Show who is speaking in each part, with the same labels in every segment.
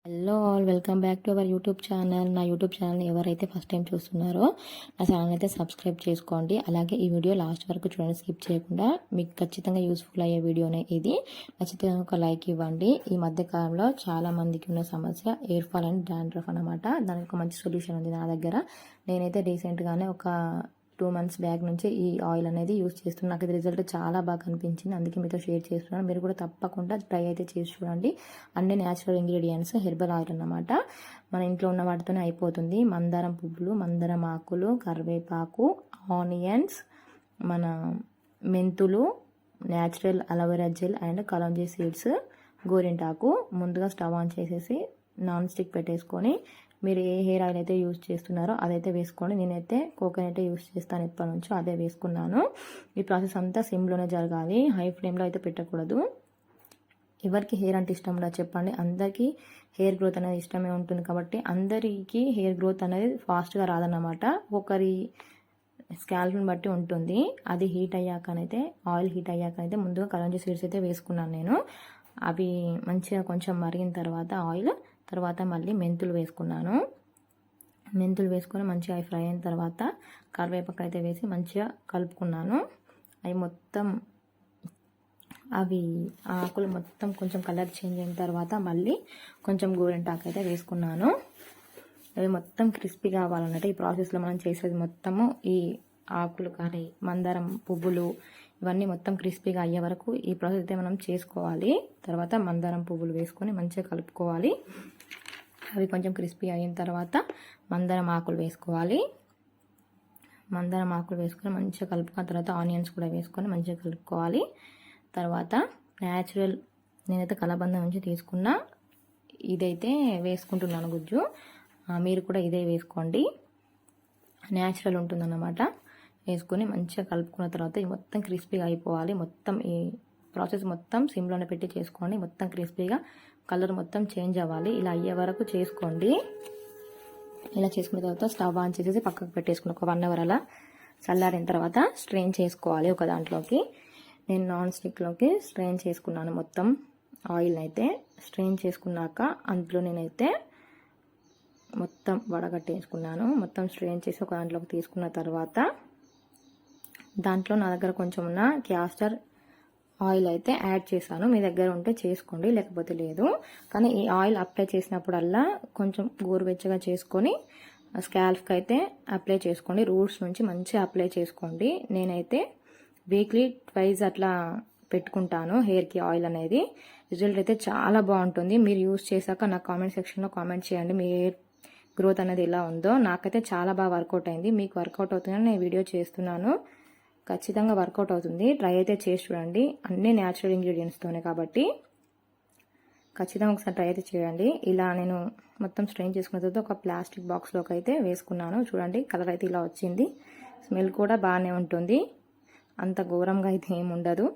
Speaker 1: Hello all, welcome back to our YouTube channel. నా YouTube ఛానల్ని ఎవరైతే ఫస్ట్ టైం చూస్తున్నారో నా ఛానల్ అయితే సబ్స్క్రైబ్ చేసుకోండి. అలాగే ఈ వీడియో లాస్ట్ వరకు చూడండి, స్కిప్ చేయకుండా. మీకు ఖచ్చితంగా యూస్ఫుల్ అయ్యే వీడియోనే ఇది. నచ్చితే ఒక లైక్ ఇవ్వండి. ఈ మధ్య కాలంలో చాలా మందికి ఉన్న సమస్య ఎయిర్ ఫాల్ అండ్ డాండ్రఫ్ అనమాట. దానికి ఒక మంచి సొల్యూషన్ ఉంది నా దగ్గర. నేనైతే రీసెంట్గానే ఒక 2 months బ్యాక్ నుంచి ఈ ఆయిల్ అనేది యూస్ చేస్తున్నాను. నాకు ఇది రిజల్ట్ చాలా బాగా కనిపించింది, అందుకే మీతో షేర్ చేస్తున్నాను. మీరు కూడా తప్పకుండా ట్రై అయితే చేసి చూడండి. అన్ని న్యాచురల్ ఇంగ్రీడియంట్స్, హెర్బల్ ఆయిల్ అన్నమాట. మన ఇంట్లో ఉన్న వాటితోనే అయిపోతుంది. మందారం పువ్వులు, మందారం ఆకులు, కరివేపాకు, ఆనియన్స్, మన మెంతులు, natural aloe vera gel and kalonji seeds, గోరింటాకు. ముందుగా స్టవ్ ఆన్ చేసేసి నాన్ స్టిక్ పెట్టేసుకొని మీరు ఏ హెయిర్ ఆయిల్ అయితే యూజ్ చేస్తున్నారో అదైతే వేసుకోండి. నేనైతే కోకోనట్ యూజ్ చేస్తాను, ఎప్పటి నుంచో అదే వేసుకున్నాను. ఈ ప్రాసెస్ అంతా సిమ్లోనే జరగాలి, హై ఫ్లేమ్లో అయితే పెట్టకూడదు. ఎవరికి హెయిర్ అంటే ఇష్టం ఉండదు చెప్పండి? అందరికీ హెయిర్ గ్రోత్ అనేది ఇష్టమే ఉంటుంది కాబట్టి అందరికీ హెయిర్ గ్రోత్ అనేది ఫాస్ట్గా రాదన్నమాట. ఒకరి స్కాల్ప్ని బట్టి ఉంటుంది. అది హీట్ అయ్యాకనైతే, ఆయిల్ హీట్ అయ్యాకనైతే ముందుగా కలంజీ సీడ్స్ అయితే వేసుకున్నాను నేను. అవి మంచిగా కొంచెం మరిగిన తర్వాత ఆయిల్ తర్వాత మళ్ళీ మెంతులు వేసుకున్నాను. మెంతులు వేసుకొని మంచిగా అవి ఫ్రై అయిన తర్వాత కరివేపాకు అయితే వేసి మంచిగా కలుపుకున్నాను. అవి మొత్తం ఆకులు మొత్తం కొంచెం కలర్ చేంజ్ అయిన తర్వాత మళ్ళీ కొంచెం గోరింటాకు అయితే వేసుకున్నాను. అవి మొత్తం క్రిస్పీ కావాలన్నట్టు ఈ ప్రాసెస్లో మనం చేసేది మొత్తము ఈ ఆకులు కానీ మందారం పువ్వులు ఇవన్నీ మొత్తం క్రిస్పీగా అయ్యే వరకు ఈ ప్రాసెస్ అయితే మనం చేసుకోవాలి. తర్వాత మందారం పువ్వులు వేసుకొని మంచిగా కలుపుకోవాలి. అవి కొంచెం క్రిస్పీ అయిన తర్వాత మందారం ఆకులు వేసుకోవాలి. మందారం ఆకులు వేసుకొని మంచిగా కలుపుకున్న తర్వాత ఆనియన్స్ కూడా వేసుకొని మంచిగా కలుపుకోవాలి. తర్వాత న్యాచురల్, నేనైతే కలబంద నుంచి తీసుకున్న ఇదైతే వేసుకుంటున్నాను గుజ్జు. మీరు కూడా ఇదే వేసుకోండి, న్యాచురల్ ఉంటుందన్నమాట. వేసుకొని మంచిగా కలుపుకున్న తర్వాత ఇది మొత్తం క్రిస్పీగా అయిపోవాలి. మొత్తం ఈ ప్రాసెస్ మొత్తం సిమ్లోనే పెట్టి చేసుకోండి. మొత్తం క్రిస్పీగా కలర్ మొత్తం చేంజ్ అవ్వాలి. ఇలా అయ్యే వరకు చేసుకోండి. ఇలా చేసుకున్న తర్వాత స్టవ్ ఆన్ చేసేసి పక్కకు పెట్టేసుకుని ఒక 1 hour అలా చల్లారిన తర్వాత స్ట్రెయిన్ చేసుకోవాలి ఒక దాంట్లోకి. నేను నాన్ స్టిక్లోకి స్ట్రెయిన్ చేసుకున్నాను మొత్తం ఆయిల్ అయితే. స్ట్రెయిన్ చేసుకున్నాక అందులో నేనైతే మొత్తం వడగట్టేసుకున్నాను. మొత్తం స్ట్రెయిన్ చేసి ఒక దాంట్లోకి తీసుకున్న తర్వాత దాంట్లో నా దగ్గర కొంచెం ఉన్న క్యాస్టర్ ఆయిల్ అయితే యాడ్ చేశాను. మీ దగ్గర ఉంటే చేసుకోండి, లేకపోతే లేదు. కానీ ఈ ఆయిల్ అప్లై చేసినప్పుడల్లా కొంచెం గోరువెచ్చగా చేసుకొని స్కాల్ప్కి అయితే అప్లై చేసుకోండి. రూట్స్ నుంచి మంచిగా అప్లై చేసుకోండి. నేనైతే వీక్లీ 2 అట్లా పెట్టుకుంటాను హెయిర్కి ఆయిల్ అనేది. రిజల్ట్ అయితే చాలా బాగుంటుంది. మీరు యూజ్ చేశాక నాకు కామెంట్ సెక్షన్లో కామెంట్ చేయండి మీ హెయిర్ గ్రోత్ అనేది ఎలా ఉందో. నాకైతే చాలా బాగా వర్కౌట్ అయింది. మీకు వర్కౌట్ అవుతుందని నేను వీడియో చేస్తున్నాను. ఖచ్చితంగా వర్కౌట్ అవుతుంది. ట్రై అయితే చేసి చూడండి. అన్ని న్యాచురల్ ఇంగ్రీడియంట్స్తోనే కాబట్టి ఖచ్చితంగా ఒకసారి ట్రై అయితే చేయండి. ఇలా నేను మొత్తం స్ట్రెయిన్ చేసుకున్న తర్వాత ఒక ప్లాస్టిక్ బాక్స్లోకి అయితే వేసుకున్నాను. చూడండి, కలర్ అయితే ఇలా వచ్చింది. స్మెల్ కూడా బాగానే ఉంటుంది, అంత ఘోరంగా అయితే ఏమి ఉండదు.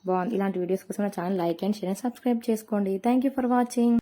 Speaker 1: బాగుంది. ఇలాంటి వీడియోస్ కోసం నా channel like and share and subscribe చేసుకోండి. Thank you for watching.